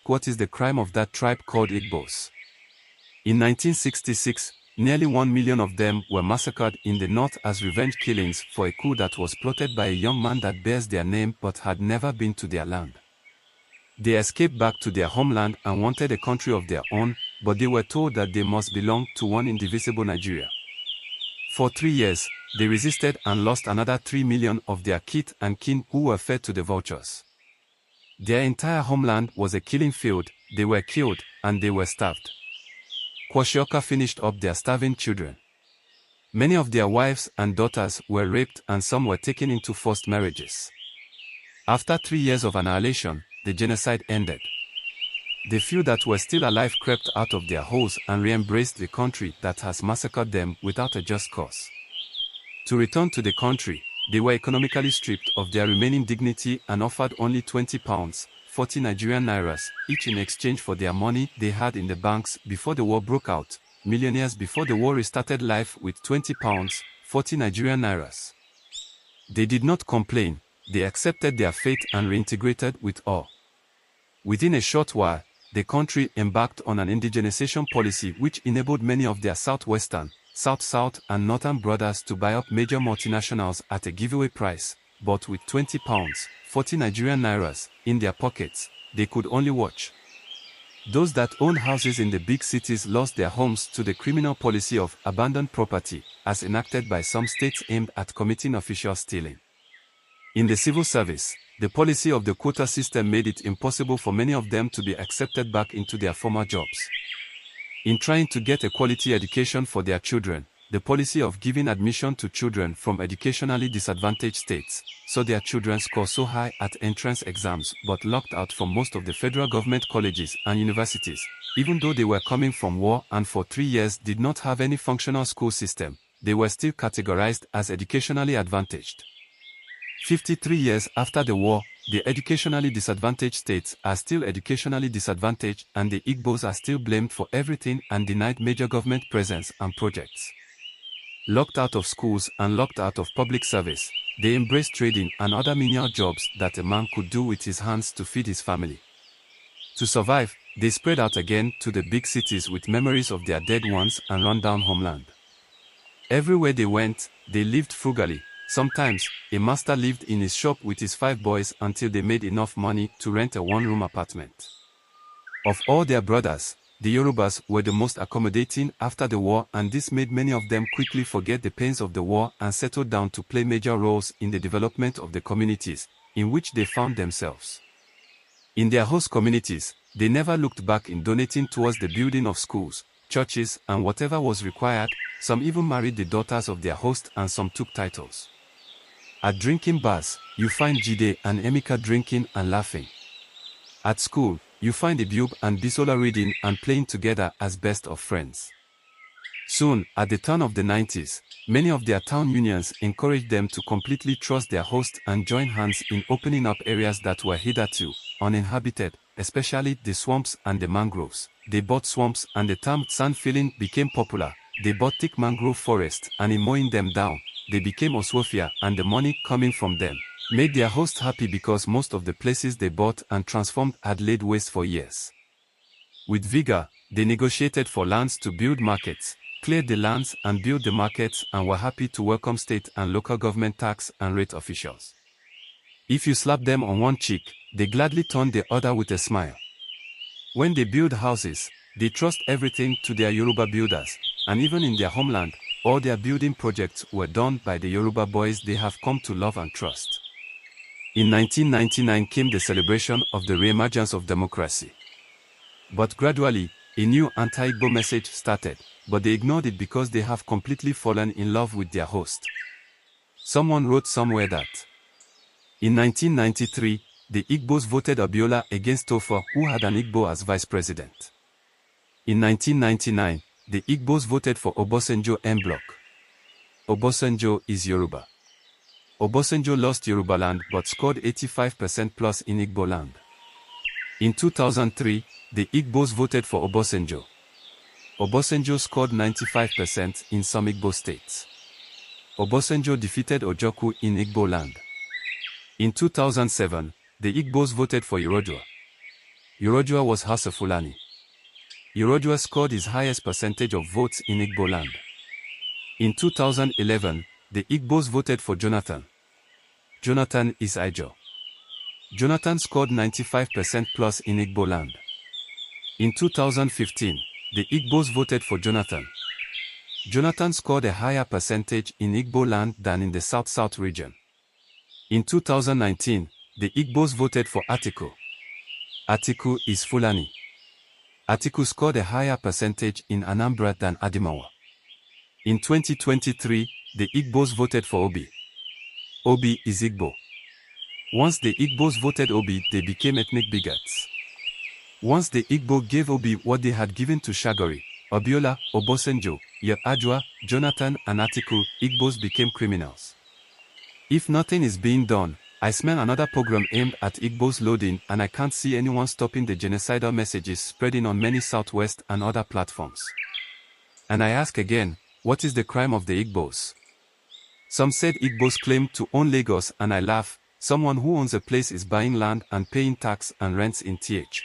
what is the crime of that tribe called IGBOS. In 1966, nearly 1 million of them were massacred in the north as revenge killings for a coup that was plotted by a young man that bears their name but had never been to their land. They escaped back to their homeland and wanted a country of their own, but they were told that they must belong to one indivisible Nigeria. For 3 years, they resisted and lost another 3 million of their kith and kin who were fed to the vultures. Their entire homeland was a killing field, they were killed, and they were starved. Kwashiorkor finished up their starving children. Many of their wives and daughters were raped and some were taken into forced marriages. After 3 years of annihilation, the genocide ended. The few that were still alive crept out of their holes and re-embraced the country that has massacred them without a just cause. To return to the country, they were economically stripped of their remaining dignity and offered only £20, 40 Nigerian nairas, each in exchange for their money they had in the banks before the war broke out. Millionaires before the war restarted life with £20, 40 Nigerian nairas. They did not complain, they accepted their fate and reintegrated with awe. Within a short while, the country embarked on an indigenization policy which enabled many of their southwestern, south-south and northern brothers to buy up major multinationals at a giveaway price, but with £20, 40 Nigerian nairas, in their pockets, they could only watch. Those that owned houses in the big cities lost their homes to the criminal policy of abandoned property, as enacted by some states aimed at committing official stealing. In the civil service, the policy of the quota system made it impossible for many of them to be accepted back into their former jobs. In trying to get a quality education for their children, the policy of giving admission to children from educationally disadvantaged states saw their children score so high at entrance exams but locked out from most of the federal government colleges and universities, even though they were coming from war and for 3 years did not have any functional school system, they were still categorized as educationally advantaged. 53 years after the war, the educationally disadvantaged states are still educationally disadvantaged and the IGBOS are still blamed for everything and denied major government presence and projects. Locked out of schools and locked out of public service, they embraced trading and other menial jobs that a man could do with his hands to feed his family. To survive, they spread out again to the big cities with memories of their dead ones and run-down homeland. Everywhere they went, they lived frugally. Sometimes, a master lived in his shop with his 5 boys until they made enough money to rent a one-room apartment. Of all their brothers, the Yorubas were the most accommodating after the war, and this made many of them quickly forget the pains of the war and settled down to play major roles in the development of the communities in which they found themselves. In their host communities, they never looked back in donating towards the building of schools, churches, and whatever was required. Some even married the daughters of their host and some took titles. At drinking bars, you find Jide and Emeka drinking and laughing. At school, you find Ibube and Bisola reading and playing together as best of friends. Soon, at the turn of the 90s, many of their town unions encouraged them to completely trust their host and join hands in opening up areas that were hitherto uninhabited, especially the swamps and the mangroves. They bought swamps and the term sand filling became popular. They bought thick mangrove forests and in mowing them down, they became Oswofia, and the money coming from them made their host happy because most of the places they bought and transformed had laid waste for years. With vigor, they negotiated for lands to build markets, cleared the lands and built the markets, and were happy to welcome state and local government tax and rate officials. If you slap them on one cheek, they gladly turn the other with a smile. When they build houses, they trust everything to their Yoruba builders, and even in their homeland, all their building projects were done by the Yoruba boys they have come to love and trust. In 1999 came the celebration of the re-emergence of democracy. But gradually, a new anti-Igbo message started, but they ignored it because they have completely fallen in love with their host. Someone wrote somewhere that in 1993, the Igbos voted Abiola against Tofa, who had an Igbo as vice president. In 1999, the Igbos voted for Obasanjo en bloc. Obasanjo is Yoruba. Obasanjo lost Yoruba land but scored 85% plus in Igbo land. In 2003, the Igbos voted for Obasanjo. Obasanjo scored 95% in some Igbo states. Obasanjo defeated Ojoku in Igbo land. In 2007, the Igbos voted for Irodua. Yerodua was Hausa Fulani. Yerodua scored his highest percentage of votes in Igbo land. In 2011, the Igbos voted for Jonathan. Jonathan is Ijaw. Jonathan scored 95% plus in Igbo land. In 2015, the Igbos voted for Jonathan. Jonathan scored a higher percentage in Igbo land than in the South-South region. In 2019, the Igbos voted for Atiku. Atiku is Fulani. Atiku scored a higher percentage in Anambra than Adamawa. In 2023, the Igbos voted for Obi. Obi is Igbo. Once the Igbos voted Obi, they became ethnic bigots. Once the Igbo gave Obi what they had given to Shagori, Obiola, Obosenjo, Adjoa, Jonathan and Atiku, Igbos became criminals. If nothing is being done, I smell another pogrom aimed at Igbos loading, and I can't see anyone stopping the genocidal messages spreading on many Southwest and other platforms. And I ask again, what is the crime of the Igbos? Some said Igbos claimed to own Lagos, and I laugh. Someone who owns a place is buying land and paying tax and rents in TH.